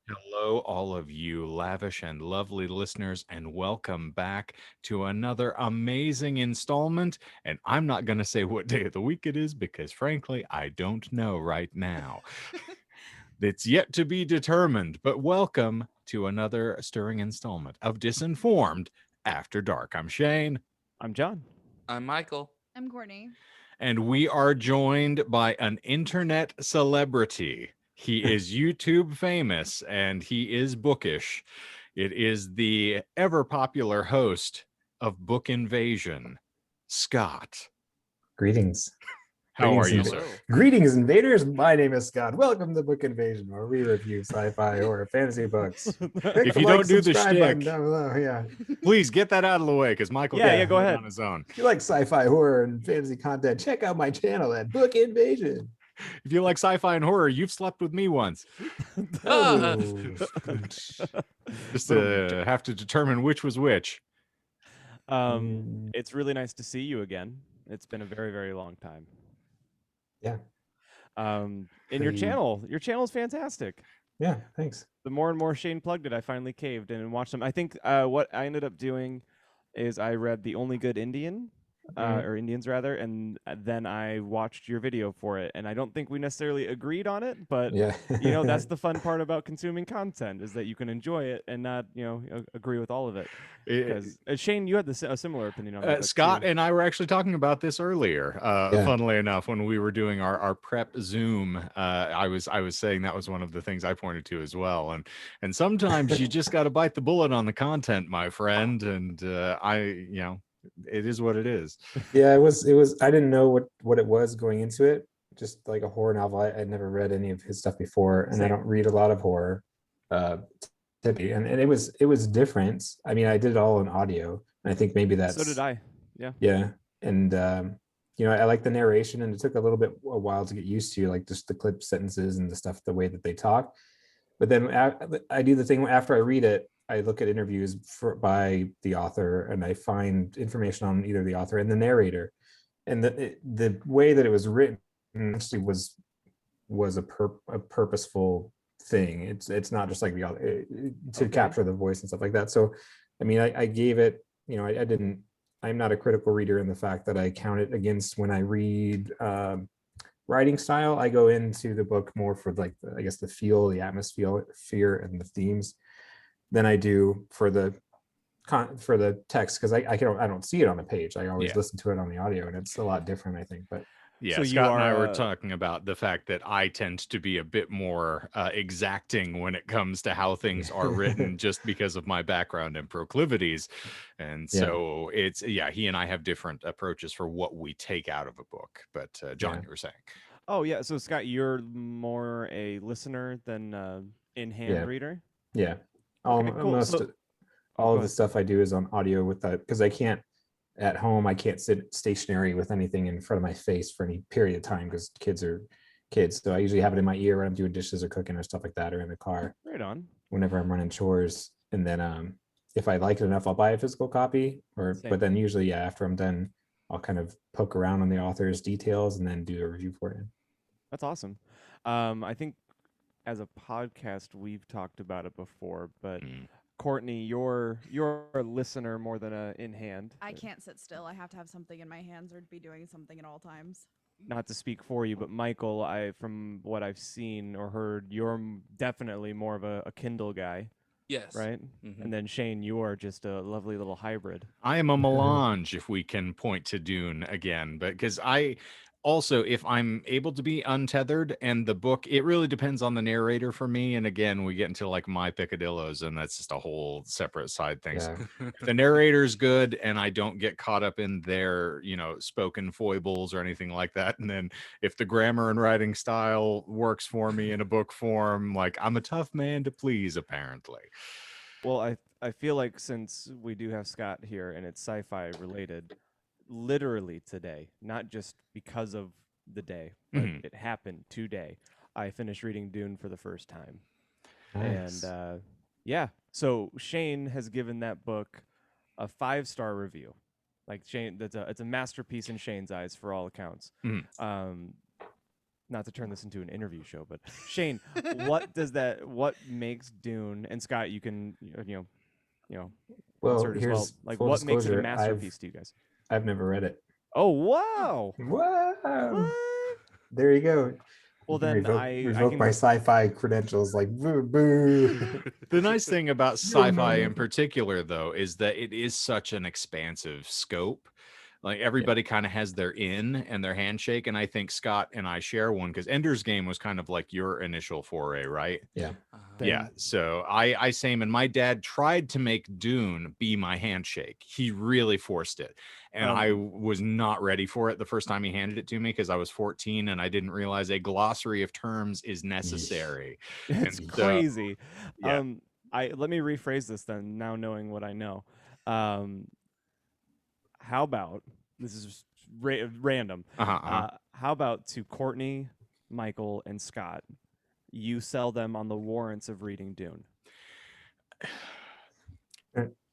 Hello, all of you lavish and lovely listeners, and welcome back to another amazing installment. And I'm not going to say what day of the week it is because, frankly, I don't know right now. It's yet to be determined, but welcome to another stirring installment of Disinformed After Dark. I'm Shane, I'm John. I'm Michael. I'm Courtney. and we are joined by an internet celebrity. He is YouTube famous and he is bookish. It is the ever popular host of Book Invasion, Scott. Greetings. How are Greetings, you, inva- sir? Hello. Greetings, invaders. My name is Scott. Welcome to Book Invasion, where we review sci-fi or fantasy books. Click If the you like, don't do the subscribe button shtick, down below. Yeah, please get that out of the way because Michael Yeah, can't go do it ahead. on his own. if you like sci-fi, horror, and fantasy content, check out my channel at Book Invasion. If you like sci-fi and horror, you've slept with me once. Oh, Just to have to determine which was which. It's really nice to see you again. It's been a very, very long time. yeah, And your Pretty- channel's fantastic. yeah. Thanks. The more and more Shane plugged it, I finally caved in and watched them. I think what I ended up doing is I read The Only Good Indian, or Indians rather, and then I watched your video for it. And I don't think we necessarily agreed on it, but Yeah, that's the fun part about consuming content is that you can enjoy it and not, agree with all of it. Because Shane, you had a similar opinion on that. Scott too. and I were actually talking about this earlier. Yeah. Funnily enough, when we were doing our prep Zoom, I was saying that was one of the things I pointed to as well. And sometimes you just got to bite the bullet on the content, my friend. And it is what it is. yeah. It was. I didn't know what it was going into it. Just like a horror novel. I'd never read any of his stuff before, and I Same. don't read a lot of horror. Typically, and it was different. I mean, I did it all in audio, and I think maybe that's So did I. Yeah. Yeah, and I like the narration, and it took a while to get used to, like just the clip sentences and the stuff, the way that they talk. But then I do the thing after I read it. I look at interviews by the author, and I find information on either the author and the narrator, and the way that it was written actually was a purposeful thing. It's not just like the author to Okay. capture the voice and stuff like that. So, I mean, I gave it. I didn't. I'm not a critical reader in the fact that I count it against when I read writing style. I go into the book more for like I guess the feel, the atmosphere, and the themes than I do for the text, because I don't see it on the page. I always Yeah. listen to it on the audio, and it's a lot different, I think. But Yeah, So you Scott and I are, were talking about the fact that I tend to be a bit more exacting when it comes to how things are written just because of my background and proclivities. And Yeah. so he and I have different approaches for what we take out of a book. But John, Yeah. you were saying. Oh yeah. So Scott, you're more a listener than in-hand Yeah. reader. yeah, Okay, cool. almost So- all go of the ahead. stuff I do is on audio with that, because I can't at home. I can't sit stationary with anything in front of my face for any period of time because kids are kids. So I usually have it in my ear when I'm doing dishes or cooking or stuff like that, or in the car Right on. whenever I'm running chores. And then if I like it enough, I'll buy a physical copy. Same. But then usually, after I'm done, I'll kind of poke around on the author's details and then do a review for it. That's awesome. I think as a podcast we've talked about it before, but Courtney, you're a listener more than a in-hand. I can't sit still. I have to have something in my hands or be doing something at all times. Not to speak for you, but Michael, from what I've seen or heard, you're definitely more of a Kindle guy, Yes. right? Mhm. And then Shane, you are just a lovely little hybrid. I am a melange, if we can point to Dune again, but because I also, if I'm able to be untethered and the book, it really depends on the narrator for me. And again, we get into like my picadillos, and that's just a whole separate side thing. So Yeah. if the narrator's good and I don't get caught up in their, spoken foibles or anything like that. And then if the grammar and writing style works for me in a book form, like I'm a tough man to please, apparently. Well, I feel like since we do have Scott here and it's sci-fi related, literally today, not just because of the day, but Mhm. it happened today. I finished reading Dune for the first time. Nice. And yeah, so Shane has given that book a 5-star review. Like Shane, it's a masterpiece in Shane's eyes for all accounts. Mhm. not to turn this into an interview show, but Shane, what makes Dune, and Scott, you can, Well, insert as well. here's Like, full what makes it a disclosure. masterpiece to you guys? I've never read it. Oh, wow. Wow. What? There you go. Well, You can then revoke I my can. sci-fi credentials. Like boo boo. The nice thing about You'll sci-fi know. in particular, though, is that it is such an expansive scope. Like everybody kind of has their in and their handshake, and I think Scott and I share one because Ender's Game was kind of like your initial foray, right? Yeah. Yeah. So I same, and my dad tried to make Dune be my handshake. He really forced it, and I was not ready for it the first time he handed it to me because I was 14 and I didn't realize a glossary of terms is necessary. It's And crazy. yeah. Let me rephrase this then. Now knowing what I know, how about this is just random? How about to Courtney, Michael, and Scott? You sell them on the warrants of reading Dune.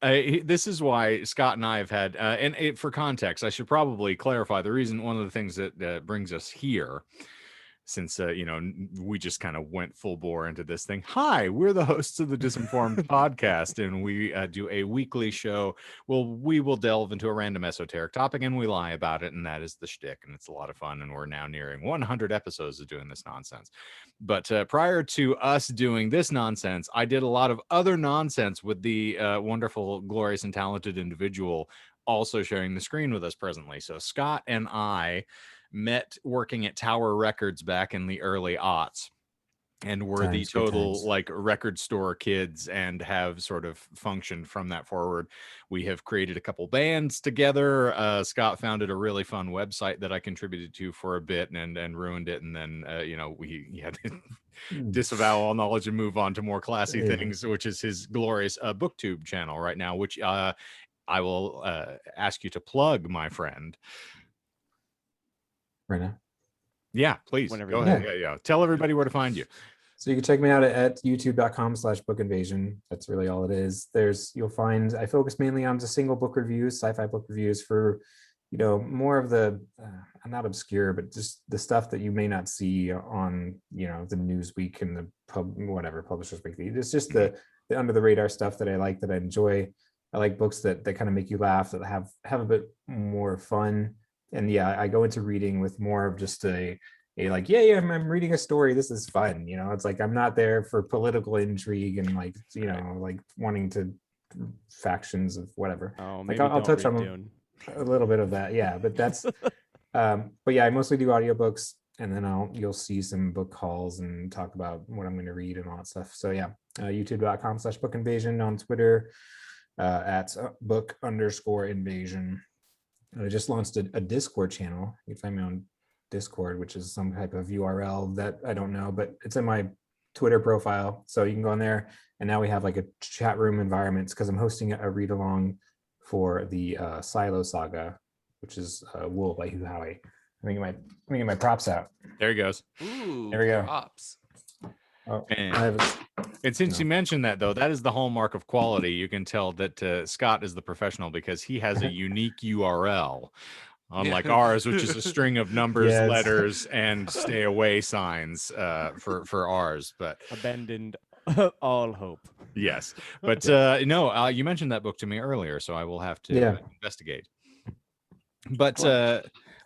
This is why Scott and I have had, for context, I should probably clarify the reason. One of the things that brings us here, since we just kind of went full bore into this thing. Hi, we're the hosts of the Disinformed podcast, and we do a weekly show. Well, we will delve into a random esoteric topic, and we lie about it, and that is the shtick, and it's a lot of fun. And we're now nearing 100 episodes of doing this nonsense. But prior to us doing this nonsense, I did a lot of other nonsense with the wonderful, glorious, and talented individual also sharing the screen with us presently. So Scott and I met working at Tower Records back in the early aughts, and we're the total like record store kids and have sort of functioned from that forward. We have created a couple bands together. Scott founded a really fun website that I contributed to for a bit and ruined it, and then he had to disavow all knowledge and move on to more classy things, which is his glorious Booktube channel right now, which I will ask you to plug, my friend. Right now. Yeah, please. Whenever Go you ahead. Yeah. Tell everybody where to find you. So you can check me out at youtube.com/bookinvasion. That's really all it is. You'll find I focus mainly on just single book reviews, sci-fi book reviews for, more of the, not obscure, but just the stuff that you may not see on, the Newsweek and the Publishers Weekly. It's just the under the radar stuff that I like, that I enjoy. I like books that kind of make you laugh, that have a bit more fun. And yeah, I go into reading with more of just a like, I'm reading a story. This is fun. It's like, I'm not there for political intrigue and like, like wanting to factions of whatever. Oh, like maybe I'll touch on Dune. a little bit of that. Yeah, but that's, but yeah, I mostly do audiobooks, and then you'll see some book hauls and talk about what I'm going to read and all that stuff. So yeah, youtube.com/bookinvasion, on Twitter at book_invasion. I just launched a Discord channel. You can find me on Discord, which is some type of URL that I don't know, but it's in my Twitter profile. So you can go in there, and now we have like a chat room environment because I'm hosting a read along for the Silo Saga, which is Wool by Hugh Howey. Let me get my props out. There he goes. Ooh, there we go. Props. Oh, and since you mentioned that, though, that is the hallmark of quality. You can tell that Scott is the professional because he has a unique URL, unlike ours, which is a string of numbers, letters, and stay away signs for ours. But abandoned all hope. Yes, but no, you mentioned that book to me earlier, so I will have to investigate. But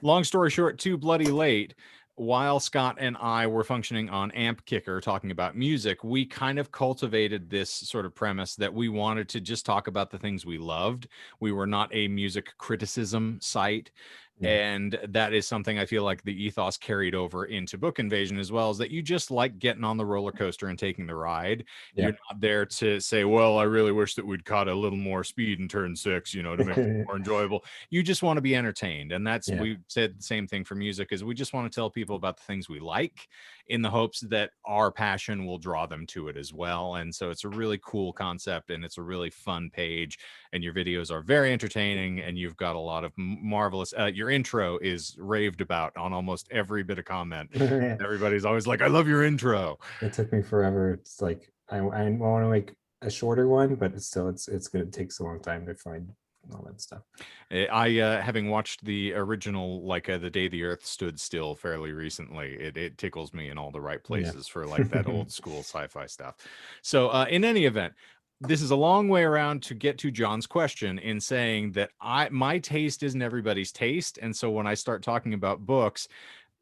long story short, too bloody late. While Scott and I were functioning on Amp Kicker talking about music, we kind of cultivated this sort of premise that we wanted to just talk about the things we loved. We were not a music criticism site. And that is something I feel like the ethos carried over into Book Invasion as well, is that you just like getting on the roller coaster and taking the ride. You're not there to say, well, I really wish that we'd caught a little more speed in turn 6, to make it more enjoyable. You just want to be entertained. And that's, we said the same thing for music, is we just want to tell people about the things we like in the hopes that our passion will draw them to it as well. And so it's a really cool concept, and it's a really fun page, and your videos are very entertaining, and you've got a lot of marvelous, your intro is raved about on almost every bit of comment. Everybody's always like, I love your intro. It took me forever. It's like, I want to make a shorter one, but it's going to take a long time to find all that stuff. I having watched the original, like The Day the Earth Stood Still fairly recently, it tickles me in all the right places for like that old school sci-fi stuff. So in any event, this is a long way around to get to John's question in saying that my taste isn't everybody's taste. And so when I start talking about books,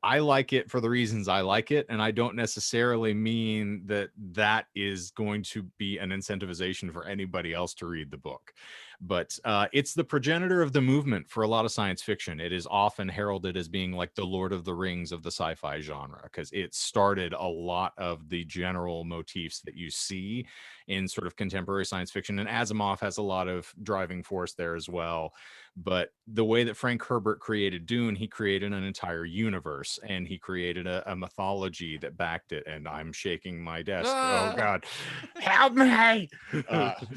I like it for the reasons I like it, and I don't necessarily mean that that is going to be an incentivization for anybody else to read the book. But it's the progenitor of the movement for a lot of science fiction. It is often heralded as being like the Lord of the Rings of the sci-fi genre, because it started a lot of the general motifs that you see in sort of contemporary science fiction. And Asimov has a lot of driving force there as well. But the way that Frank Herbert created Dune, he created an entire universe, and he created a mythology that backed it. And I'm shaking my desk. Oh God, help me.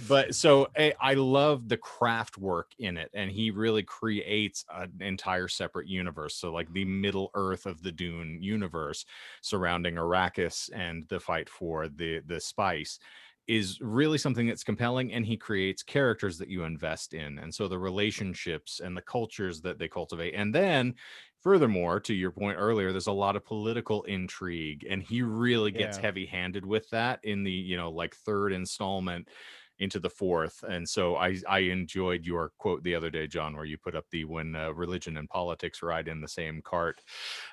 But so I love the craft work in it, and he really creates an entire separate universe. So like the Middle Earth of the Dune universe surrounding Arrakis and the fight for the spice is really something that's compelling, and he creates characters that you invest in, and so the relationships and the cultures that they cultivate. And then furthermore, to your point earlier, there's a lot of political intrigue, and he really gets heavy-handed with that in the like third installment into the fourth. And so I enjoyed your quote the other day, John, where you put up the when religion and politics ride in the same cart.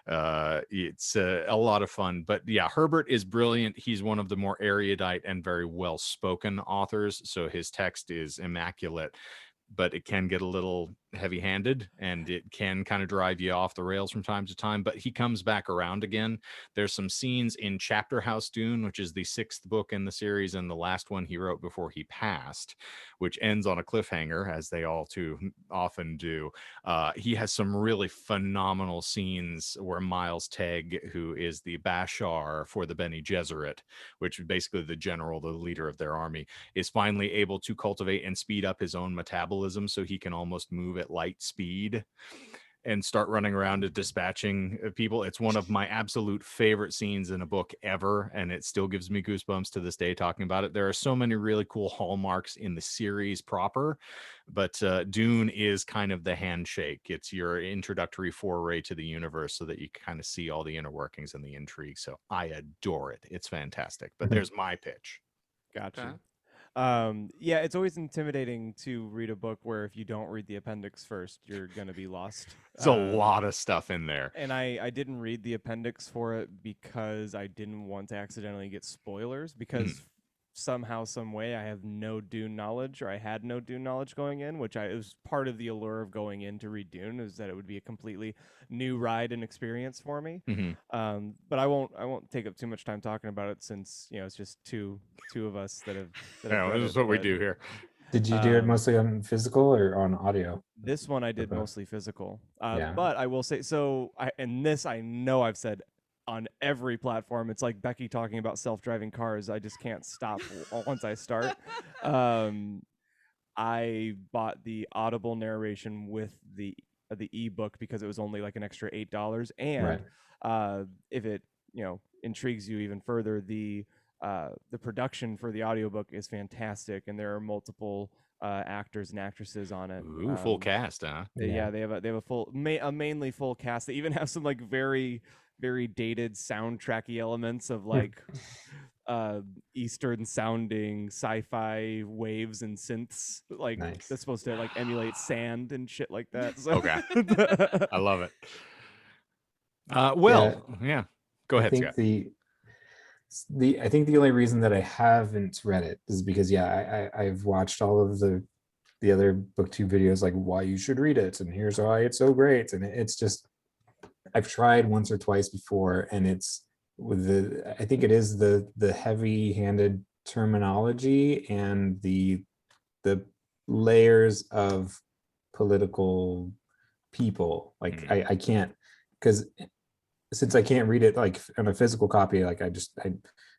It's a lot of fun. But yeah, Herbert is brilliant. He's one of the more erudite and very well-spoken authors, so his text is immaculate. But it can get a little heavy-handed, and it can kind of drive you off the rails from time to time. But he comes back around again. There's some scenes in Chapter House Dune, which is the 6th book in the series and the last one he wrote before he passed, which ends on a cliffhanger, as they all too often do. He has some really phenomenal scenes where Miles Tegg, who is the Bashar for the Bene Gesserit, which is basically the general, the leader of their army, is finally able to cultivate and speed up his own metabolism so he can almost move at light speed and start running around and dispatching people. It's one of my absolute favorite scenes in a book ever, and it still gives me goosebumps to this day talking about it. There are so many really cool hallmarks in the series proper, but Dune is kind of the handshake. It's your introductory foray to the universe so that you kind of see all the inner workings and the intrigue. So I adore it. It's fantastic. But there's my pitch. Gotcha. Yeah, it's always intimidating to read a book where if you don't read the appendix first, you're gonna be lost. It's a lot of stuff in there. And I didn't read the appendix for it because I didn't want to accidentally get spoilers, because somehow, some way, I have no Dune knowledge, or I had no Dune knowledge going in, which it was part of the allure of going in to read Dune, is that it would be a completely new ride and experience for me. But I won't take up too much time talking about it, since it's just two of us that have. This is what we do here. Did you do it mostly on physical or on audio? This one I did mostly physical. Yeah. But I will say, so I know I've said on every platform, it's like Becky talking about self-driving cars. I just can't stop once I start. I bought the Audible narration with the ebook because it was only like an extra $8. And if it intrigues you even further, the production for the audiobook is fantastic, and there are multiple actors and actresses on it. Ooh, full cast, huh? Yeah, they have a full, mainly full cast. They even have some like very, very dated soundtracky elements of like Eastern sounding sci-fi waves and synths, like that's supposed to like emulate sand and shit like that. So. Okay, I love it. Well, yeah. Go ahead, Scott. I think the only reason that I haven't read it is because I've watched all of the other Booktube videos, like why you should read it and here's why it's so great, and it's just I've tried once or twice before, and it's with I think it is the heavy-handed terminology and the layers of political people. I can't, because since I can't read it like on a physical copy, like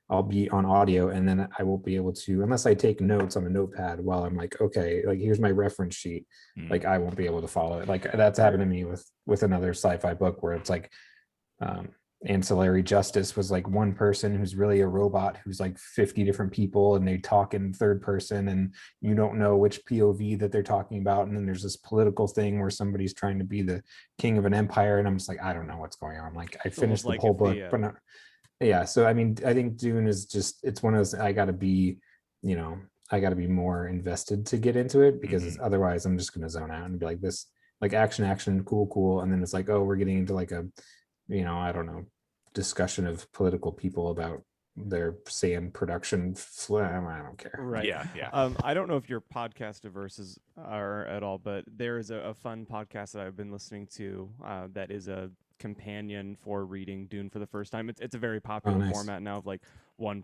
I'll be on audio, and then I won't be able to, unless I take notes on a notepad while I'm like, okay, like here's my reference sheet. Like I won't be able to follow it. Like that's happened to me with another sci-fi book where it's like Ancillary Justice was like one person who's really a robot who's like 50 different people, and they talk in third person, and you don't know which POV that they're talking about. And then there's this political thing where somebody's trying to be the king of an empire, and I'm just like, I don't know what's going on. Like, I It's almost finished the like whole if book, the but not, yeah. So I mean, I think Dune is just, it's one of those, I gotta be, you know, I gotta be more invested to get into it, because otherwise I'm just gonna zone out and be like, this, like, action, cool, and then it's like, oh, we're getting into like a, you know, I don't know, discussion of political people about their sand production. I don't care. right. Yeah. I don't know if your podcast diverses are at all, but there is a fun podcast that I've been listening to that is a companion for reading Dune for the first time. It's a very popular nice. format now of like one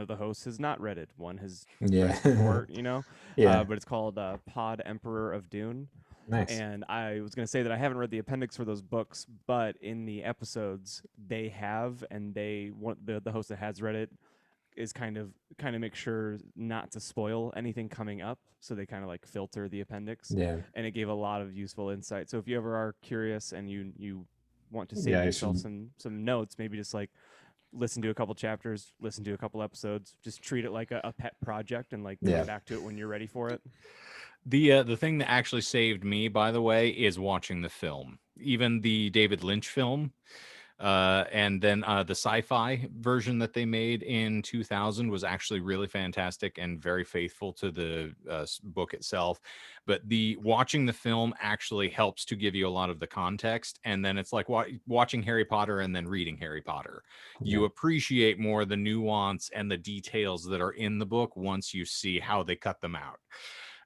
of the hosts has not read it, one has Yeah. read it before, you know. Yeah. But it's called Pod Emperor of Dune. Nice. And I was going to say that I haven't read the appendix for those books, but in the episodes they have, and the host that has read it is kind of make sure not to spoil anything coming up, so they kind of like filter the appendix. Yeah. And it gave a lot of useful insight. So if you ever are curious and you want to save Yeah, I yourself should- some notes, maybe just like listen to a couple chapters, listen to a couple episodes, just treat it like a pet project, and like Yeah. get back to it when you're ready for it. The thing that actually saved me, by the way, is watching the film, even the David Lynch film, and then the sci-fi version that they made in 2000 was actually really fantastic and very faithful to the book itself. But the watching the film actually helps to give you a lot of the context, and then it's like watching Harry Potter and then reading Harry Potter. You Yeah. appreciate more the nuance and the details that are in the book once you see how they cut them out.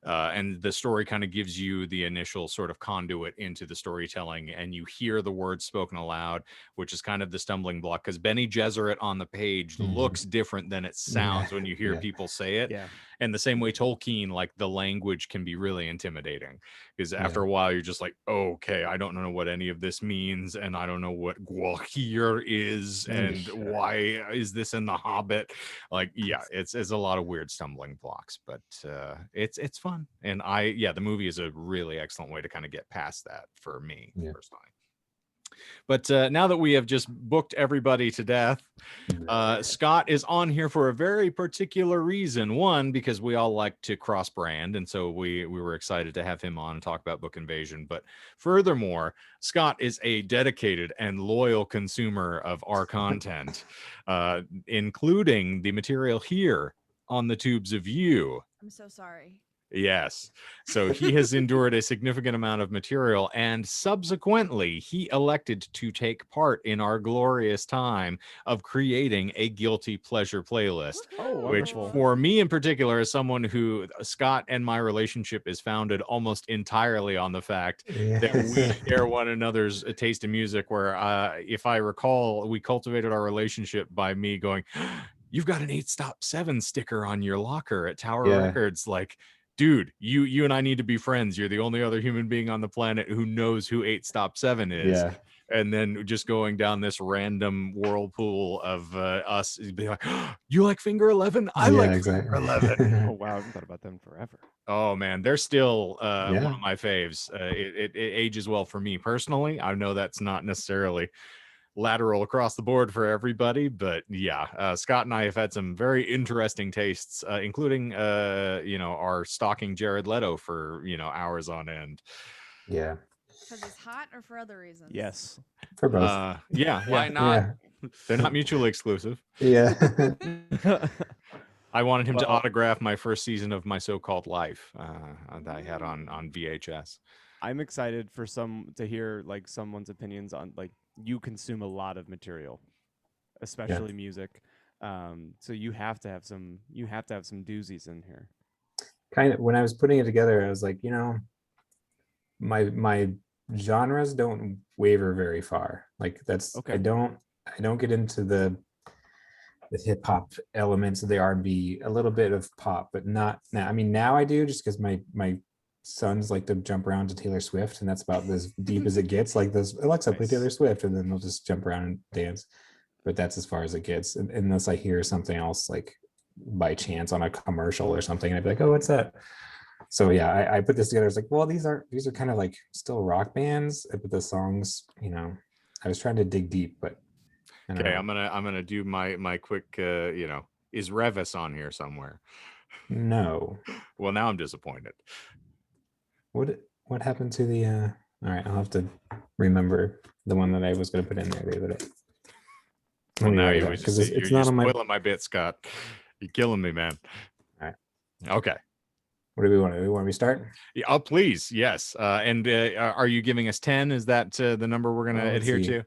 And the story kind of gives you the initial sort of conduit into the storytelling, and you hear the words spoken aloud, which is kind of the stumbling block, because Bene Gesserit on the page Mhm. looks different than it sounds when you hear Yeah. people say it. Yeah. And the same way Tolkien, like the language can be really intimidating, because after Yeah. a while you're just like, okay, I don't know what any of this means, and I don't know what Gwalhir is, and Sure. why is this in the Hobbit? Like, yeah, it's a lot of weird stumbling blocks, but it's fun. And the movie is a really excellent way to kind of get past that for me personally. But now that we have just booked everybody to death, Scott is on here for a very particular reason. One, because we all like to cross brand, and so we were excited to have him on and talk about Book Invasion. But furthermore, Scott is a dedicated and loyal consumer of our content, including the material here on the Tubes of You. I'm so sorry. Yes. So he has endured a significant amount of material, and subsequently he elected to take part in our glorious time of creating a guilty pleasure playlist. Oh, Which wonderful. for me in particular, as someone who Scott and my relationship is founded almost entirely on the fact that we share one another's taste in music, where if I recall, we cultivated our relationship by me going, "You've got an 8 Stop 7 sticker on your locker at Tower Records." Like, dude, you and I need to be friends. You're the only other human being on the planet who knows who 8 Stop 7 is. Yeah. And then just going down this random whirlpool of us being like, you like Finger 11? I like exactly. Finger 11. Oh wow, I haven't thought about them forever. Oh man, they're still one Yeah. of my faves. It ages well for me personally. I know that's not necessarily lateral across the board for everybody, but yeah, Scott and I have had some very interesting tastes, including our stalking Jared Leto for hours on end. Yeah. Because he's hot or for other reasons? Yes. For both. Why not? Yeah. They're not mutually exclusive. Yeah. I wanted him to Well- autograph my first season of My So-Called Life that I had on VHS. I'm excited for to hear like someone's opinions on, like, you consume a lot of material, especially music. So you have to have some doozies in here. Kind of, when I was putting it together, I was like, my genres don't waver very far. Like, that's Okay. I don't get into the hip hop elements of the R&B, a little bit of pop, but not now. I mean, now I do, just because my sons like to jump around to Taylor Swift, and that's about as deep as it gets. Like, this, Alexa, play Nice. Taylor Swift, and then they'll just jump around and dance. But that's as far as it gets, unless I hear something else like by chance on a commercial or something, and I'd be like, oh, what's that? So yeah, I put this together. It's like, well, these are kind of like still rock bands, but the songs, I was trying to dig deep, but I don't Okay, know. I'm gonna do my quick. Is Revis on here somewhere? No. Well, now I'm disappointed. What happened to the? All right, I'll have to remember the one that I was going to put in there the other day. Well, Let me now write it you down, was 'cause just it's you're not on my. spoiling my bit, Scott. You're killing me, man. All right. Okay. What do we want? Do we want me to start? Yeah, oh, please, yes. And are you giving us 10? Is that the number we're going to Let's adhere see. to?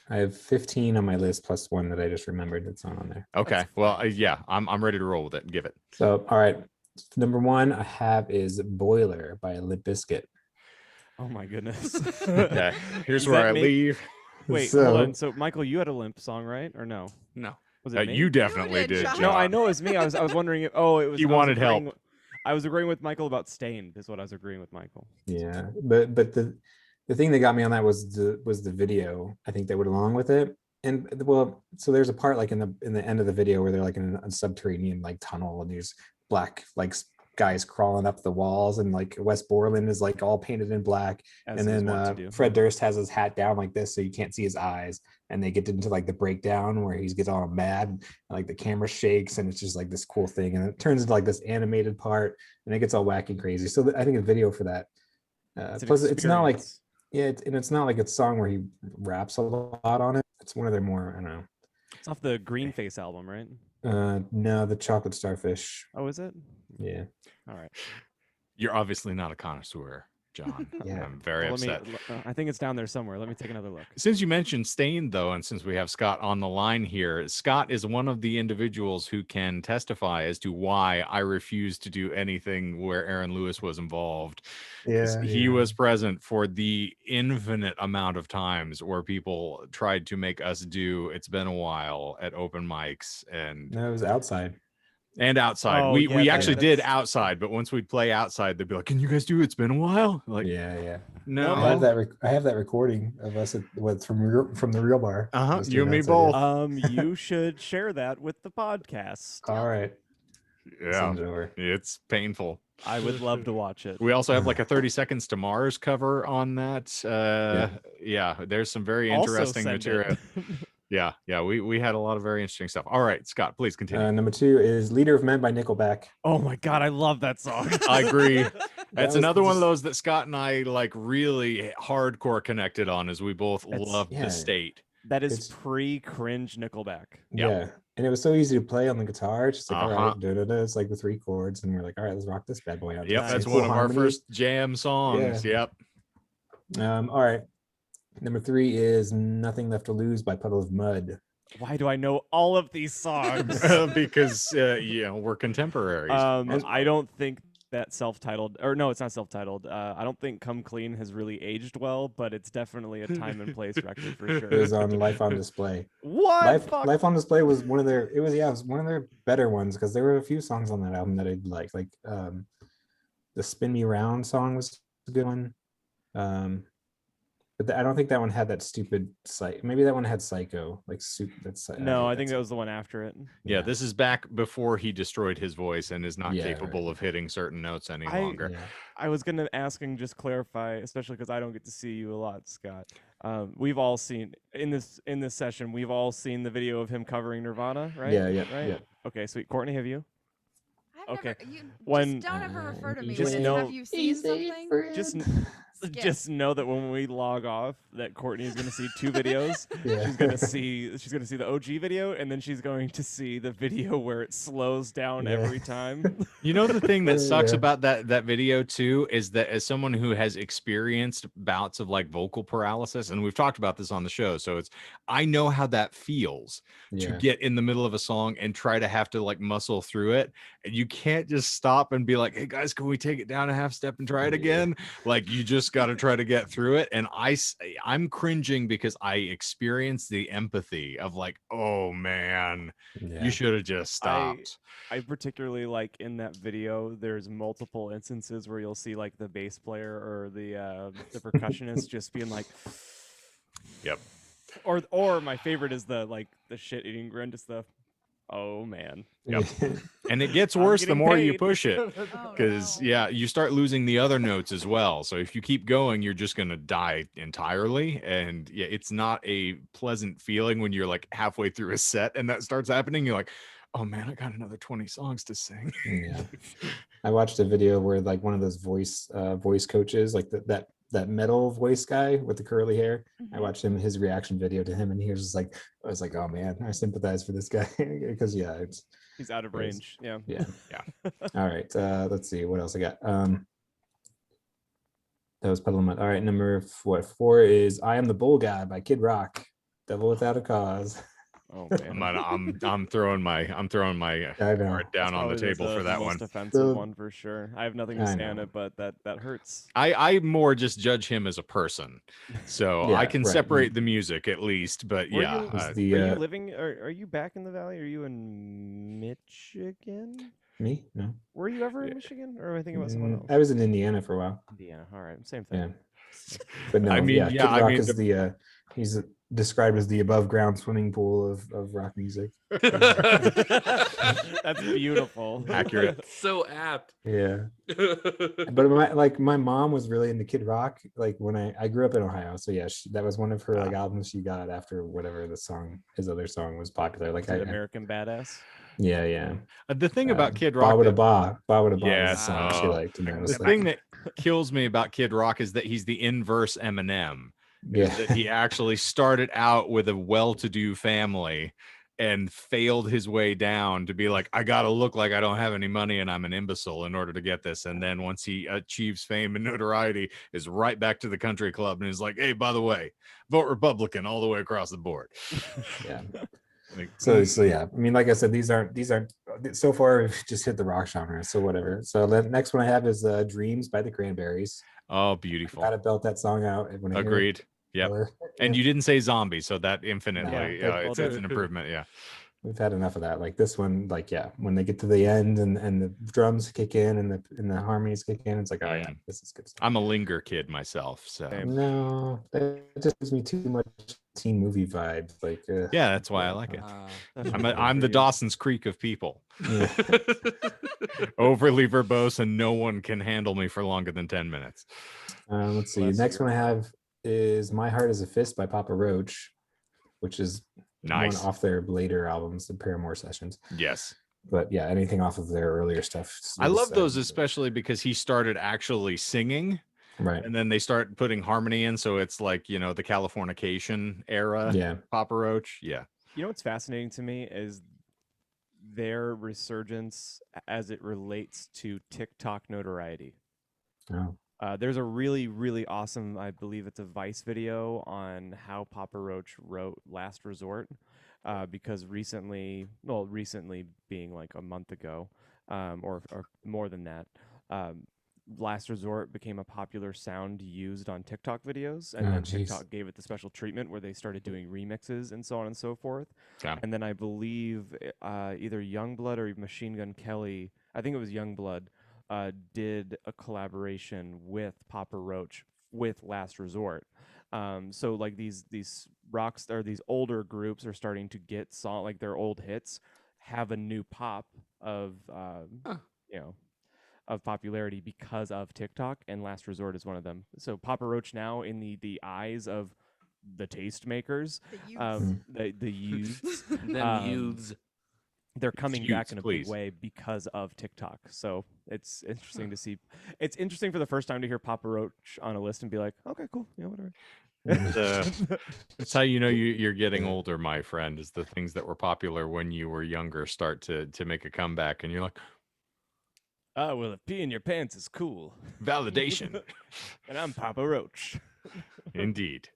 I have 15 on my list plus one that I just remembered that's not on there. Okay. Well, yeah, I'm ready to roll with it. Give it. So, all right. Number one I have is Boiler by Limp Bizkit. Oh my goodness. Okay. Here's Is where that I ma- leave. Wait, So- hold on. So Michael, you had a limp song, right? Or no? No. Was it me? You definitely did, did, John. No, I John. know it was me. I was wondering if it was He I was wanted agreeing help. I was agreeing with Michael about Stained, is what I was agreeing with Michael. Yeah, but the thing that got me on that was the video. I think that went along with it. And well, so there's a part like in the end of the video where they're like in a subterranean like tunnel and there's black like guys crawling up the walls and like West Borland is like all painted in black. As And he was then wont to do. Fred Durst has his hat down like this so you can't see his eyes. And they get into like the breakdown where he gets all mad and like the camera shakes and it's just like this cool thing and it turns into like this animated part and it gets all wacky crazy. So I think a video for that. It's an Plus, it's not like experience. it's not like a song where he raps a lot on it. It's one of their more I don't know. It's off the Green Face album, right? No, the Chocolate Starfish. Oh, is it? Yeah, All right. You're obviously not a connoisseur, John. Yeah. I'm very Well, upset. I think it's down there somewhere. Let me take another look. Since you mentioned Stain, though, and since we have Scott on the line here, Scott is one of the individuals who can testify as to why I refuse to do anything where Aaron Lewis was involved. 'Cause he was present for the infinite amount of times where people tried to make us do It's Been a While at open mics and No, it was outside. outside. Oh, we yeah, actually did that's- outside, but once we'd play outside, they'd be like, "Can you guys do It's Been a While?" Like, Yeah. no. I have that. I have that recording of us from the real bar. Uh-huh, Us you doing and me outside, both. yeah. You should share that with the podcast. All right. Yeah, Send it over. it's painful. I would love to watch it. We also have like a 30 Seconds to Mars cover on that. Yeah, there's some very Also interesting send material. it. Yeah, we had a lot of very interesting stuff. All right, Scott, please continue. Number two is Leader of Men by Nickelback. Oh my god, I love that song. I agree. That's was another one of just- those that Scott and I like really hardcore connected on, as we both It's- loved yeah. the state. That is It's- pre-cringe Nickelback. Yep. Yeah. And it was so easy to play on the guitar. It's just like, all Uh-huh. right, da-da-da. It's like the three chords, and we're like, all right, let's rock this bad boy out. Yep, Nice. that's Some one cool of our harmonies. first jam songs. Yep. All right. Number three is Nothing Left to Lose by Puddle of Mud. Why do I know all of these songs? Because we're contemporaries. I don't think that self-titled, or no, it's not self-titled. I don't think "Come Clean" has really aged well, but it's definitely a time and place record for It was sure. on Life on Display. What? Fuck. Life on Display was one of their. It was one of their better ones because there were a few songs on that album that I liked. Like the "Spin Me Round" song was a good one. But I don't think that one had that stupid site. Maybe that one had Psycho. That's No, I think that was the one after it. Yeah, this is back before he destroyed his voice and is not Yeah, capable of hitting certain notes any longer. Yeah. I was gonna ask and just clarify, especially because I don't get to see you a lot, Scott. We've all seen in this session. We've all seen the video of him covering Nirvana, right? Yeah, Right. yeah. Okay, sweet. Courtney, have you? I've Okay. Never, you When- just don't ever refer to me just when it's, know- have you seen something? Just Skip. just know that when we log off, that Courtney is gonna see two videos. Yeah. She's gonna see the OG video, and then she's going to see the video where it slows down Yeah. every time. You know, the thing that sucks Yeah. about that video too is that as someone who has experienced bouts of like vocal paralysis, and we've talked about this on the show, so I know how that feels to Yeah. get in the middle of a song and try to have to like muscle through it. And you can't just stop and be like, "Hey guys, can we take it down a half step and try it Yeah. again?" Like you just got to try to get through it. And I'm cringing because I experienced the empathy of like, "Oh man, Yeah. you should have just stopped." I particularly like in that video. There's multiple instances where you'll see like the bass player or the percussionist just being like, Yep. Or my favorite is the shit eating grin, just the Oh man. Yep. And it gets I'm worse the getting more you paid. push it. Oh, Because no. yeah, you start losing the other notes as well. So if you keep going, you're just gonna die entirely. And yeah, it's not a pleasant feeling when you're like halfway through a set and that starts happening. You're like, oh man, I got another 20 songs to sing. Yeah. I watched a video where like one of those voice coaches, like that metal voice guy with the curly hair. I Mhm. watched his reaction video to him, and he was just like, I was like, oh man, I sympathize for this guy because yeah, it's He's out of Yes. range. Yeah. yeah. Yeah. All right, let's see what else I got. That was Puddle of Mud. All right, number four is "I Am the Bull God" by Kid Rock. Devil Without a Cause. Oh I'm, man. I'm throwing my I know. card down on the Probably table for that one. most offensive So- one for sure. I have nothing to I say on know. it, but that hurts. I more just judge him as a person, so Yeah, I can right. separate the music at least. But Were yeah, you- Is Are the you living? Are you back in the valley? Are you in Michigan? me? No, Were you ever in Michigan, or am I thinking about someone else? I was in Indiana for a while. Indiana. All right, same thing. Yeah, but no, I mean, yeah, yeah, Kid I Rock mean, is the he's described as the above ground swimming pool of rock music. That's beautiful. Accurate. So apt. Yeah, but my mom was really into Kid Rock. Like when I grew up in Ohio, so yeah, that was one of her like albums she got after whatever his other song was popular. Like American Badass. yeah. The thing about Kid Ba Rock, Wada Ba was Yes, the song she oh, liked. And that the was thing like, that kills me about Kid Rock is that he's the inverse Eminem. yeah, That he actually started out with a well-to-do family and failed his way down to be like, I gotta look like I don't have any money and I'm an imbecile in order to get this. And then once he achieves fame and notoriety, is right back to the country club and is like, hey, by the way, vote Republican all the way across the board. yeah. Like, So yeah, I mean, like I said, these aren't so far we've just hit the rock genre, so whatever. So the next one I have is Dreams by the Cranberries. oh, beautiful. Gotta belt that song out when I hear it. Agreed. Yep. And you didn't say zombie, so that infinitely, No, it's an improvement. Yeah. We've had enough of that. Like this one, like yeah, when they get to the end and the drums kick in and the harmonies kick in, it's like, oh yeah, this is good stuff. I'm a linger kid myself, so No, that just gives me too much teen movie vibes. Like yeah, that's why I like it. That's I'm good I'm for the you. Dawson's Creek of people. yeah. Overly verbose, and no one can handle me for longer than 10 minutes. Let's see. Bless Next your one I heart. have is "My Heart Is a Fist" by Papa Roach, which is Nice. one off their later albums, the Paramore sessions. Yes. But yeah, anything off of their earlier stuff. I love those, is especially because he started actually singing right. and then they start putting harmony in. So it's like, the Californication era. Yeah. Papa Roach. Yeah. You know what's fascinating to me is their resurgence as it relates to TikTok notoriety. Oh, There's a really, really awesome, I believe it's a Vice video on how Papa Roach wrote Last Resort. Because recently being like a month ago, or more than that, Last Resort became a popular sound used on TikTok videos, and Oh, then jeez. TikTok gave it the special treatment where they started doing remixes and so on and so forth. Yeah. And then I believe either Youngblood or Machine Gun Kelly, I think it was Youngblood, did a collaboration with Papa Roach with Last Resort. So like these rocks or these older groups are starting to get like their old hits have a new pop of of popularity because of TikTok, and Last Resort is one of them. So Papa Roach now in the eyes of the tastemakers, The youths. the youths, Them youths. they're coming back youths, in a please. big way because of TikTok. So it's interesting to see. It's interesting for the first time to hear Papa Roach on a list and be like, okay, cool, whatever. That's how you know you're getting older, my friend, is the things that were popular when you were younger start to make a comeback and you're like, Oh, well, if pee in your pants is cool. validation. And I'm Papa Roach. Indeed.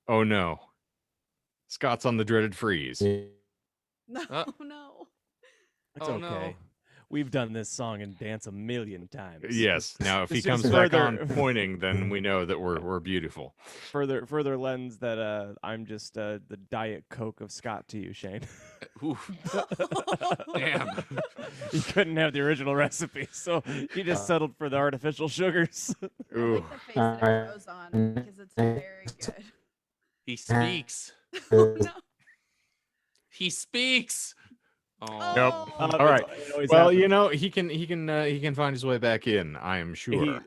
Oh no. Scott's on the dreaded freeze. No, Uh, no. It's Oh, okay. no. We've done this song and dance a million times. Yes. Now if he This comes is back further- on pointing, then we know that we're beautiful. Further lens that I'm just the Diet Coke of Scott to you, Shane. Oof. Damn. You couldn't have the original recipe, so you just settled for the artificial sugars. I Ooh. like the face that it goes on because it's very good. He speaks. Oh, no. He speaks. Oh. Nope. Oh. All right. It always Well, happens. you know, he can find his way back in, I am sure.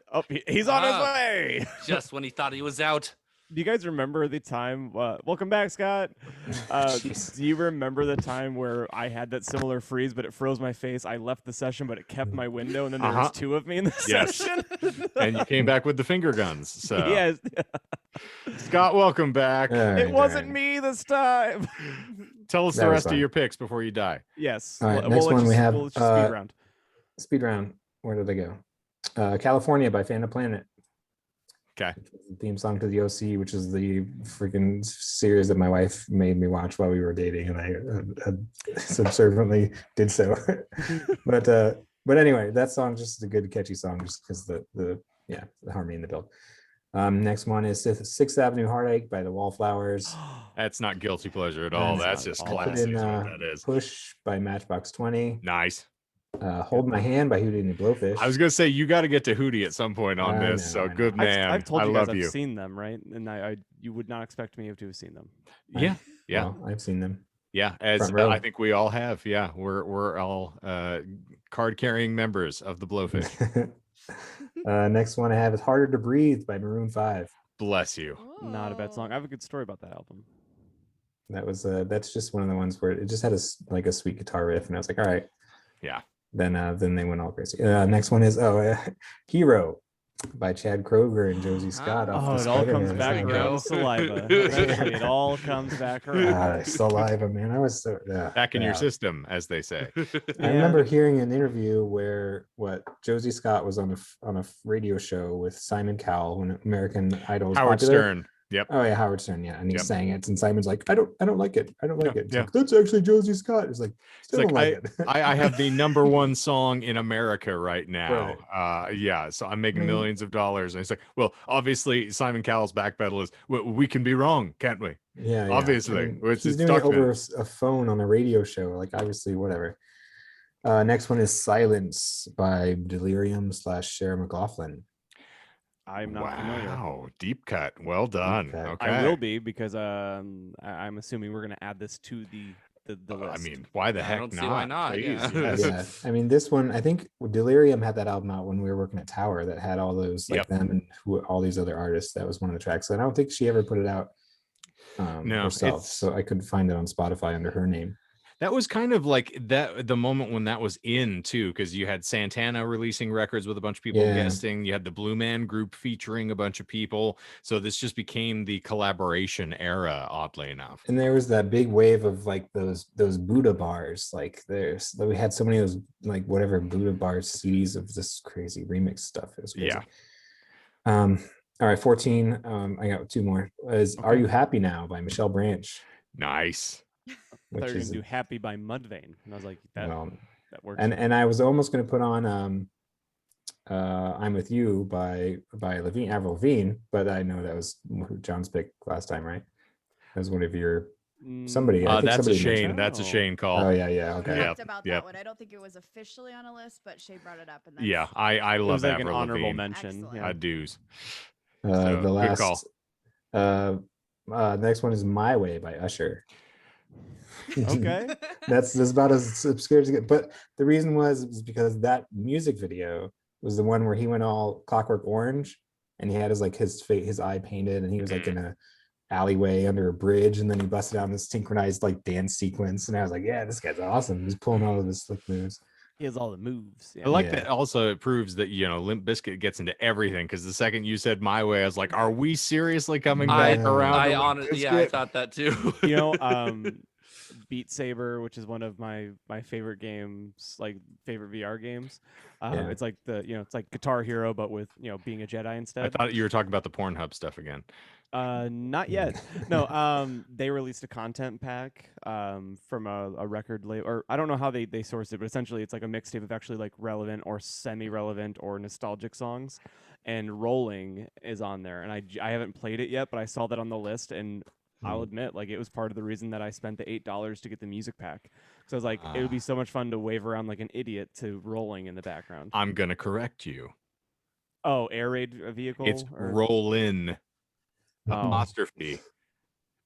He's on his Ah. way. Just when he thought he was out. Do you guys remember the time? Welcome back, Scott. Jeez. Do you remember the time where I had that similar freeze, but it froze my face? I left the session, but it kept my window, and then there was two of me in the Yes. session. And you came back with the finger guns. So Yes, Scott, welcome back. All right, it all wasn't right. me this time. Tell us That the was rest of fun. your picks before you die. Yes. All right, We'll next let one you- we have, we'll let you speed round. Speed round. Where did they go? California by Fan of Planet. Okay. The theme song to the OC, which is the freaking series that my wife made me watch while we were dating, and I subserviently did so. but anyway, that song just is a good catchy song, just because the harmony in the build. Next one is Sixth Avenue Heartache by the Wallflowers. That's not guilty pleasure at all. That's That's not just at all. Put classic. in is what that is. Push by Matchbox 20. Nice. Hold My Hand by Hootie and the Blowfish. I was gonna say you got to get to Hootie at some point on I this. know, So I know. good man. I've told I you love guys you. I've seen them, right? And I you would not expect me to have seen them. Yeah. Yeah. Well, I've seen them. Yeah. As Front row. I think we all have. Yeah. We're all card carrying members of the Blowfish. Next one I have is Harder to Breathe by Maroon 5. Bless you. Not a bad song. I Oh. have a good story about that album. That's just one of the ones where it just had a sweet guitar riff, and I was like, all right. Yeah. Then they went all crazy. Next one is Hero by Chad Kroeger and Josie Scott. off Oh, the it all comes Spider-Man back soundtrack. around to saliva. Eventually, it all comes back around. Saliva, man. I was so Back in your yeah. system, as they say. I remember hearing an interview where Josie Scott was on a radio show with Simon Cowell when American Idol was Howard popular. Stern. Yep. Oh yeah, Howard Stern, yeah, and he Yep. sang it, and Simon's like, I don't like it, I don't like Yeah, it. It's yeah. like, that's actually Josie Scott. It's like, still like, don't like it. I have the number one song in America right now. Yeah, so I'm making I mean- millions of dollars. And it's like, well, obviously Simon Cowell's backpedal is we can be wrong, can't we? Yeah, Obviously. I mean, It's he's doing it documented. over a phone on a radio show. Like, obviously, whatever. Next one is Silence by Delirium / Sarah McLaughlin. I'm not familiar. Wow, deep cut. Well done. cut. Okay. I will be because I'm assuming we're gonna add this to the list. I mean, why the I heck don't not? see why not, Please, yeah. yes. Yeah, I mean, this one, I think Delirium had that album out when we were working at Tower that had all those, like Yep. them and all these other artists. That was one of the tracks. And I don't think she ever put it out No, herself. it's- So I couldn't find it on Spotify under her name. That was kind of like the moment when that was in too, because you had Santana releasing records with a bunch of people Yeah. guesting. You had the Blue Man Group featuring a bunch of people. So this just became the collaboration era, oddly enough. And there was that big wave of like those Buddha bars. Like we had so many of those, like whatever Buddha bars CDs of this crazy remix stuff. It was crazy. Yeah. All right, 14. I got two more. Is Are You Happy Now by Michelle Branch, Nice. I which thought you were is gonna do "Happy" by Mudvayne, and I was like, that well, works. and I was almost going to put on I'm With You by Levine, Avril Lavigne, but I know that was John's pick last time, right? That was one of your somebody. I think That's a somebody Shane. mentioned- That's a Oh. Shane call. Oh yeah, We okay. Yeah. talked about yep. that one. I don't think it was officially on a list, but Shay brought it up, and that's Yeah, I It love was like an Avril honorable Lavigne. mention. Excellent. Yeah. I do's. The So, good last next one is My Way by Usher. Okay. That's about as obscure as it gets. But the reason was because that music video was the one where he went all Clockwork Orange, and he had his eye painted, and he was like in a alleyway under a bridge, and then he busted out this synchronized like dance sequence, and I was like, yeah, this guy's awesome. He's pulling all of his slick moves. He has all the moves. Yeah. I like Yeah. that. Also, it proves that Limp Bizkit gets into everything. Because the second you said My Way, I was like, "Are we seriously coming back around?" to I Limp honestly, yeah, I Bizkit? thought that too. You know, Beat Saber, which is one of my favorite games, like favorite VR games. Yeah. It's like it's like Guitar Hero, but with being a Jedi I instead. thought you were talking about the Pornhub stuff again. Not yet. No. They released a content pack from a record label, or I don't know how they sourced it, but essentially it's like a mixtape of actually like relevant or semi-relevant or nostalgic songs, and Rolling is on there, and I haven't played it yet, but I saw that on the list, and I'll admit, like, it was part of the reason that I spent the $8 to get the music pack. So I was like, it would be so much fun to wave around like an idiot to Rolling in the background. I'm gonna correct you. Oh, air raid vehicle. It's or- Rollin Oh. apostrophe.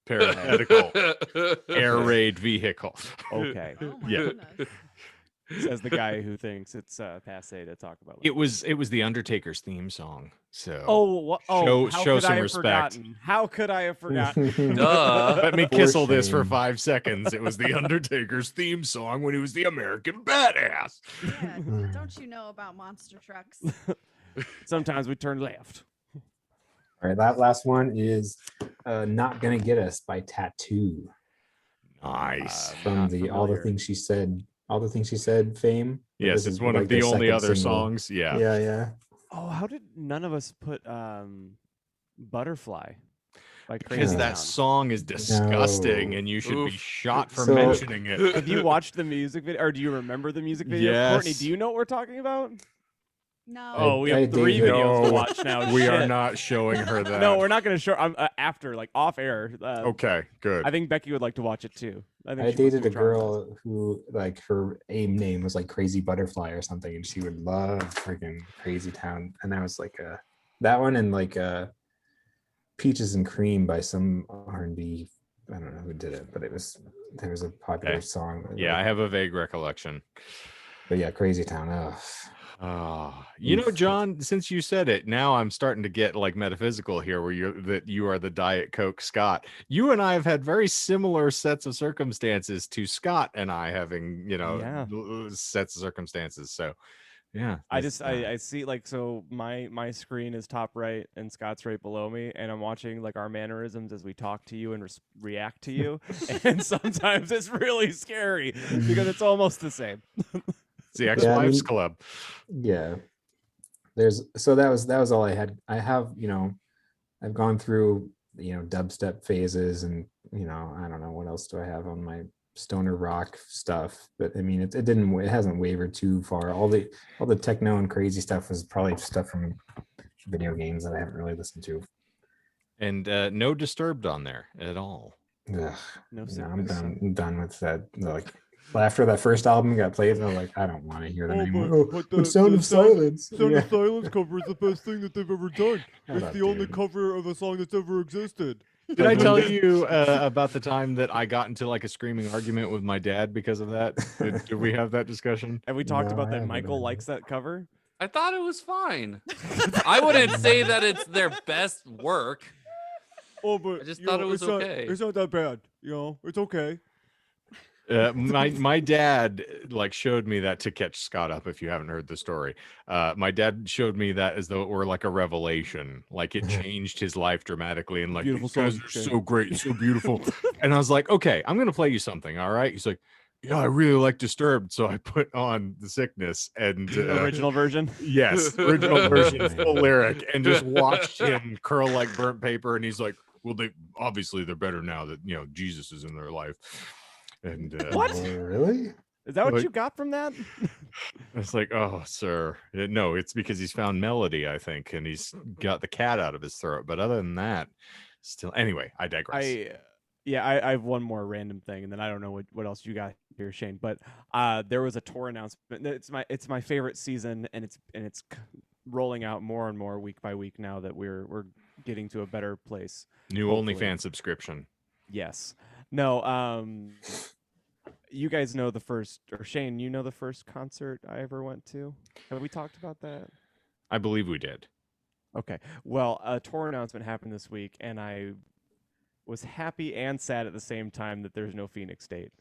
parenthetical air raid vehicle. Okay, Oh my Yeah. goodness. says the guy who thinks it's passe to talk about. It was the Undertaker's theme song. So Oh, show how show could some I have respect. forgotten? How could I have forgotten? Duh. Let me For kissel this for shame. 5 seconds. It was the Undertaker's theme song when he was the American Badass. Yeah, don't you know about monster trucks? Sometimes we turn left. All right, that last one is "Not Gonna Get Us" by Tattoo Nice. from Not the All the familiar. Things She Said, fame. But Yes, this it's is one of like the their only second other single. songs. Yeah. Yeah. Oh, how did none of us put Butterfly by Because Crazy that Town? song is disgusting No. and you should be Oof. shot for So- mentioning it. Have you watched the music video, or do you remember the music video? Courtney, Yes. do you know what we're talking about? No. Oh, we I have 3 David- videos to No, watch now. We are Shit. not showing her that. No, we're not going to show. After, like off air. Okay, good. I think Becky would like to watch it too. I think I she must dated be a traumatized. girl who, like, her AIM name was like Crazy Butterfly or something, and she would love freaking Crazy Town. And that was like that one, and like Peaches and Cream by some R&B. I don't know who did it, but there was a popular Okay. song. Yeah, I have a vague recollection. But yeah, Crazy Town. Oh, You know, Oof. John, since you said it, now I'm starting to get like metaphysical here where you are the Diet Coke Scott. You and I have had very similar sets of circumstances to Scott and I having, Yeah. sets of circumstances. So yeah. I this, I see, like, so my screen is top right and Scott's right below me, and I'm watching like our mannerisms as we talk to you and react to you, and sometimes it's really scary because it's almost the same. it's the Yeah, I Ex-Wives mean- Club. yeah. That was all I had. I have, I've gone through, dubstep phases, and I don't know what else do I have on my stoner rock stuff, but I mean it hasn't wavered too far. All the techno and crazy stuff was probably stuff from video games that I haven't really listened to. And no Disturbed on there at all. Ugh, No I'm sickness. done. I'm done with that. Like, after that first album got played, I was like, I don't want to hear them anymore. But Sound of Silence. Yeah. Silence cover is the best thing that they've ever done. Shut It's up, the only dude. cover of a song that's ever existed. Did I tell you about the time that I got into like a screaming argument with my dad because of that? Did we have that discussion? And we talked No, about I that haven't Michael heard likes that cover. I thought it was fine. I wouldn't say that it's their best work. Oh, but I just you thought know, it was it's not- okay. It's not that bad. It's okay. My dad like showed me that, to catch Scott up if you haven't heard the story. My dad showed me that as though it were like a revelation, like it changed his life dramatically, and like, Beautiful these guys song, are Shane. so great, so beautiful. And I was like, okay, I'm gonna play you something. All right. He's like, yeah, I really like Disturbed, so I put on The Sickness and Original version. yes, original version, full lyric, and just watched him curl like burnt paper. And he's like, well, they're better now that Jesus is in their life. And What? Oh, really? Is that what Like- you got from that? it's like, oh, sir, no, it's because he's found melody, I think, and he's got the cat out of his throat. But other than that, still, anyway, I digress. I have one more random thing, and then I don't know what else you got here, Shane. But there was a tour announcement. It's my favorite season, and it's rolling out more and more week by week now that we're getting to a better place. New hopefully. OnlyFans subscription. Yes. No. You guys know the first, or Shane, you know the first concert I ever went to? Have we talked about that? I believe we did. Okay. Well, a tour announcement happened this week, and I was happy and sad at the same time that there's no Phoenix date.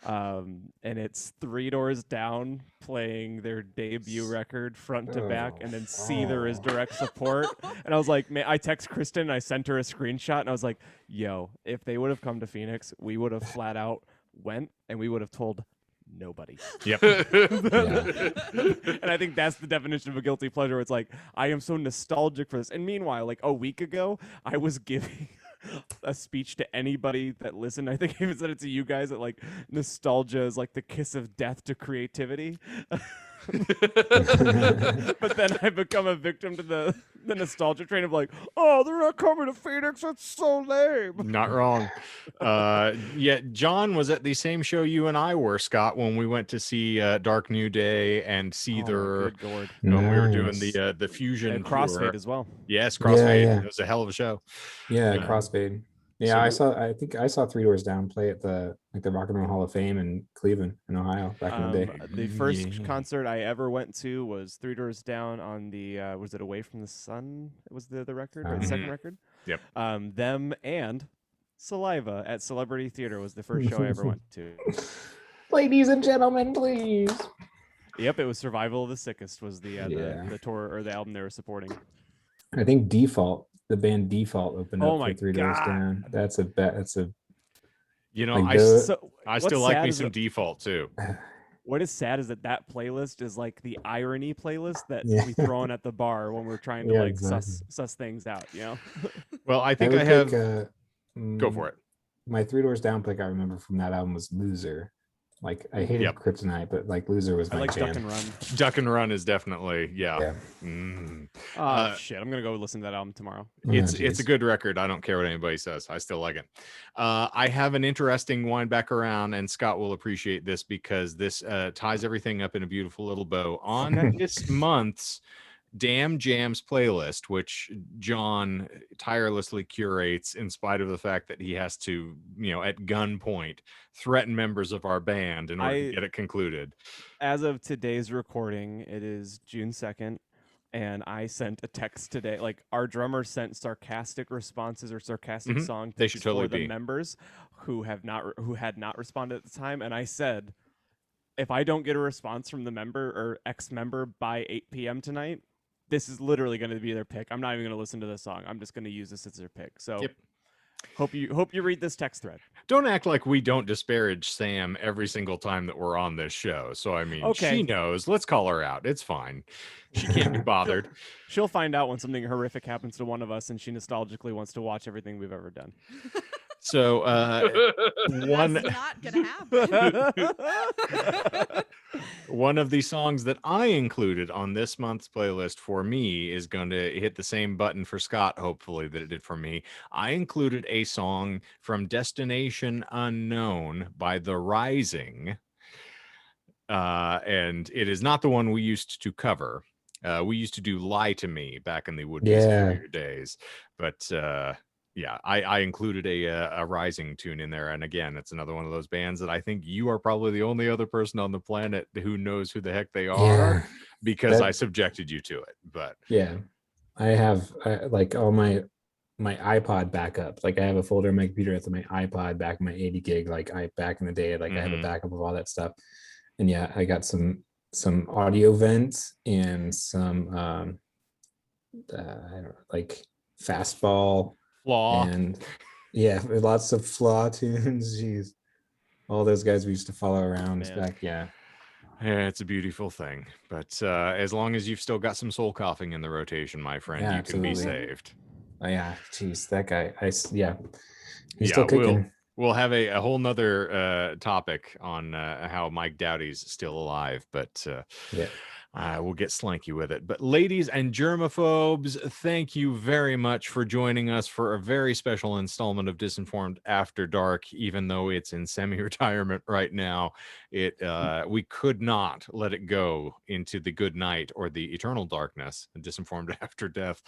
And it's Three Doors Down playing their debut record front to back, and then Seether is direct support. And I was like, man, I text Kristen, and I sent her a screenshot, and I was like, yo, if they would have come to Phoenix, we would have flat out went, and we would have told nobody. Yep. And I think that's the definition of a guilty pleasure. It's like, I am so nostalgic for this. And meanwhile, like a week ago, I was giving a speech to anybody that listened. I think I even said it to you guys, that like nostalgia is like the kiss of death to creativity. But then I become a victim to the nostalgia train of like, oh, they're not coming to Phoenix. That's so lame. Not wrong. Yeah, John was at the same show you and I were, Scott, when we went to see Dark New Day and Seether. Good Lord. When we were doing Nice. the fusion And tour. Crossfade as well. Yes, Crossfade. yeah. It was a hell of a show. Yeah, Yeah. Crossfade. Yeah, So I think I saw Three Doors Down play at the Rock and Roll Hall of Fame in Cleveland, in Ohio, back in the day. The first Yeah. concert I ever went to was Three Doors Down on the was it Away from the Sun? It was the record, or the second Mhm. record. Yep. Them and Saliva at Celebrity Theater was the first show I ever went to. Ladies and gentlemen, please. Yep, it was Survival of the Sickest was Yeah. the tour or the album they were supporting. I think Default, the band Default, opened Oh up my for Three Doors God. Down. That's a bet. That's a you know, like I the- So I what's still like sad me is some that- Default too. What is sad is that playlist is like the irony playlist that Yeah. we throw in at the bar when we're trying to Yeah, like exactly. suss things out, you know? Well, I think would I have. pick, Go for it. My Three Doors Down pick I remember from that album was Loser. Like I hated Yep. Kryptonite, but like Loser was I my like jam. Duck and Run. Duck and Run is definitely Yeah. Mm. Oh shit, I'm gonna go listen to that album tomorrow. It's Oh, a geez. good record. I don't care what anybody says. I still like it. I have an interesting wind back around, and Scott will appreciate this because this ties everything up in a beautiful little bow. On Okay. this month's Damn Jams playlist, which John tirelessly curates in spite of the fact that he has to, at gunpoint threaten members of our band in order to get it concluded. As of today's recording, it is June 2nd, and I sent a text today. Like our drummer sent sarcastic responses or sarcastic Mhm. song They should texts totally for the be. members who had not responded at the time, and I said, if I don't get a response from the member or ex-member by 8 p.m. tonight, this is literally going to be their pick. I'm not even going to listen to the song. I'm just going to use this as their pick. So Yep. hope you read this text thread. Don't act like we don't disparage Sam every single time that we're on this show. So, I mean, Okay. she knows. Let's call her out. It's fine. She can't be bothered. She'll find out when something horrific happens to one of us and she nostalgically wants to watch everything we've ever done. So, one That's not gonna happen. one of the songs that I included on this month's playlist for me is going to hit the same button for Scott, hopefully, that it did for me. I included a song from Destination Unknown by The Rising. And it is not the one we used to cover. We used to do Lie to Me back in the Would Be Yeah. Superior days. But yeah, I included a Rising tune in there. And again, it's another one of those bands that I think you are probably the only other person on the planet who knows who the heck they are Yeah. because That- I subjected you to it. But Yeah. I have like all my iPod backup. Like I have a folder in my computer with my iPod back, my 80 gig, like back in the day, like I have a Mhm. backup of all that stuff. And yeah, I got some audio vents and some I don't know, like fastball Flaw. and yeah, lots of flaw tunes. Jeez. All those guys we used to follow around Man. back. Yeah. Yeah, it's a beautiful thing. But as long as you've still got some soul coughing in the rotation, my friend, Yeah, you can be absolutely. saved. Oh yeah. Jeez, that guy. He's Yeah, still kicking. We'll have a whole nother topic on how Mike Dowdy's still alive, but Yeah. we'll get slanky with it. But ladies and germaphobes, thank you very much for joining us for a very special installment of Disinformed After Dark. Even though it's in semi-retirement right now, we could not let it go into the good night or the eternal darkness, Disinformed After Death,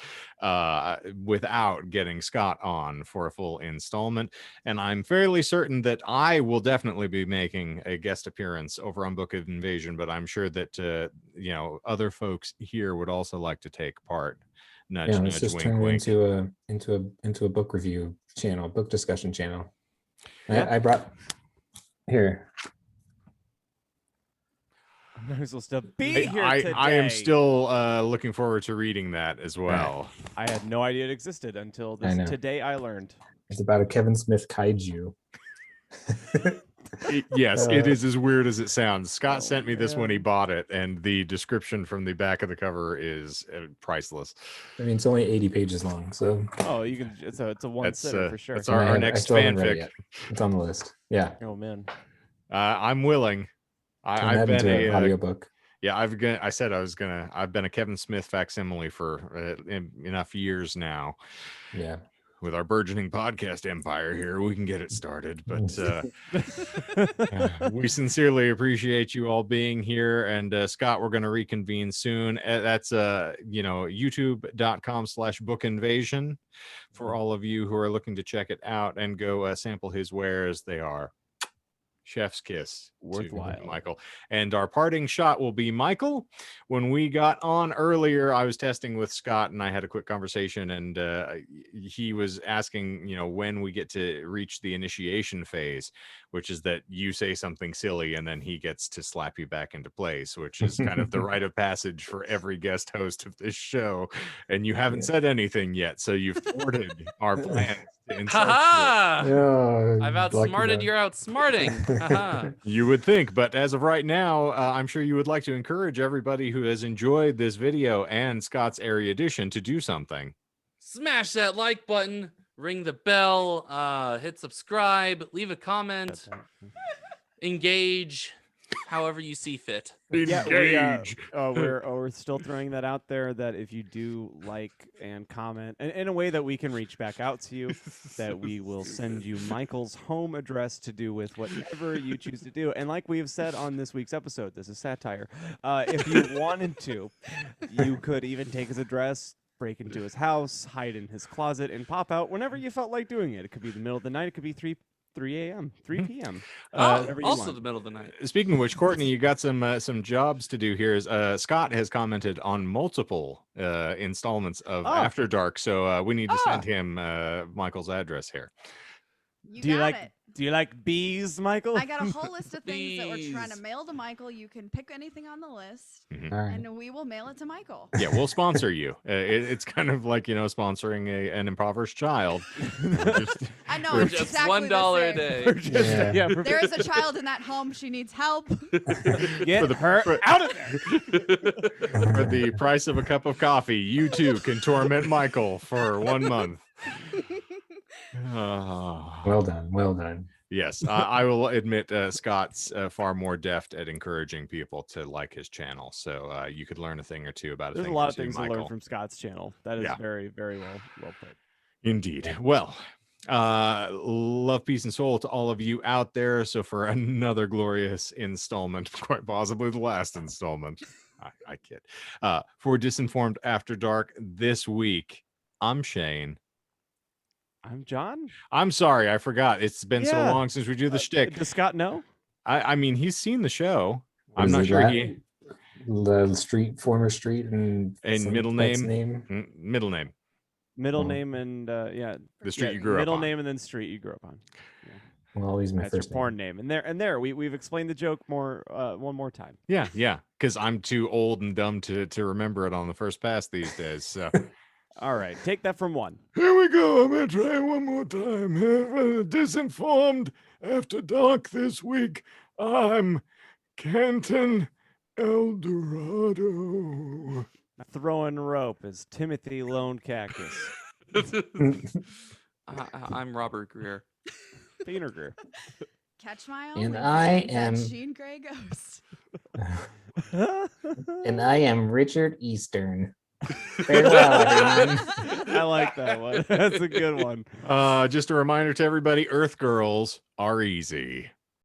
without getting Scott on for a full installment. And I'm fairly certain that I will definitely be making a guest appearance over on Book of Invasion, but I'm sure that other folks here would also like to take part. Nudge, Yeah, let's nudge, just wink, turn it wink. into a book review channel, book discussion channel. Yeah. I brought here. I'm supposed to be here I today. am still looking forward to reading that as well. I had no idea it existed until I know. today I learned. It's about a Kevin Smith kaiju. Yes, it is as weird as it sounds. Scott Oh, sent me this when he man. bought it, and the description from the back of the cover is priceless. I mean, it's only 80 pages long, so Oh, you can. It's a one That's sitter for sure. that's And I our next still haven't read it fanfic. yet. It's on the list. Yeah, Oh man. I'm willing. turn I've that been into an a audiobook. yeah. I've been a Kevin Smith facsimile for enough years now. Yeah, with our burgeoning podcast empire here, we can get it started. But we sincerely appreciate you all being here. And Scott, we're going to reconvene soon. That's youtube.com/book invasion for all of you who are looking to check it out and go sample his wares. They are chef's kiss to Worthwhile. Michael. And our parting shot will be Michael. When we got on earlier, I was testing with Scott and I had a quick conversation, and he was asking, when we get to reach the initiation phase, which is that you say something silly and then he gets to slap you back into place, which is kind of the rite of passage for every guest host of this show. And you haven't said anything yet, so you've thwarted our plans. Ha Yeah, I've lucky outsmarted guy. your outsmarting. Haha. You would think, but as of right now, I'm sure you would like to encourage everybody who has enjoyed this video and Scott's Airy Edition to do something. Smash that like button, ring the bell, hit subscribe, leave a comment, engage, however you see fit. Yeah, Engage. we're still throwing that out there, that if you do like and comment, and in a way that we can reach back out to you, that we will send you Michael's home address to do with whatever you choose to do. And like we have said on this week's episode, this is satire. If you wanted to, you could even take his address, break into his house, hide in his closet, and pop out whenever you felt like doing it. It could be the middle of the night. It could be 3 a.m., 3 p.m. whatever you Also want. the middle of the night. Speaking of which, Courtney, you got some jobs to do here. Scott has commented on multiple installments of After Dark, so we need to send him Michael's address here. You Do you got like it. Do you like bees, Michael? I got a whole list of things that we're trying to Bees. mail to Michael. You can pick anything on the list, All right. and we will mail it to Michael. Yeah, we'll sponsor you. It's kind of like, sponsoring an impoverished child. I know For it's Just exactly the $1 a same. day. Yeah. There is a child in that home. She needs help. Get her out of there. For the price of a cup of coffee, you too can torment Michael for 1 month. Well done. Well done. Yes, I will admit Scott's far more deft at encouraging people to like his channel. So you could learn a thing or two about a There's a thing lot or of two, things to Michael. learn from Scott's channel. That is Yeah. very, very well put. Indeed. Well, love, peace, and soul to all of you out there. So for another glorious installment, quite possibly the last installment, I kid. For Disinformed After Dark this week, I'm Shane. I'm John. I'm sorry, I forgot. It's been so Yeah. long since we do the shtick. Does Scott know? I mean, he's seen the show. I'm Was not it sure that? he. The former street, and Middle pet's name? Middle name. Middle Oh. name and The street yeah, you grew up middle on. name and then street you grew up on. Well, always my That's your first porn name. And there we've explained the joke one more time. Yeah, because I'm too old and dumb to remember it on the first pass these days. So All right, take that from one. here we go. I'm gonna try one more time. Disinformed After Dark this week. I'm Canton Eldorado. Throwing rope is Timothy Lone Cactus. I'm Robert Greer. Vinegar. Catch my And own. I am- Jean Grey Ghost. And I am Richard Eastern. Farewell, everyone. I like that one. That's a good one. Just a reminder to everybody: Earth girls are easy.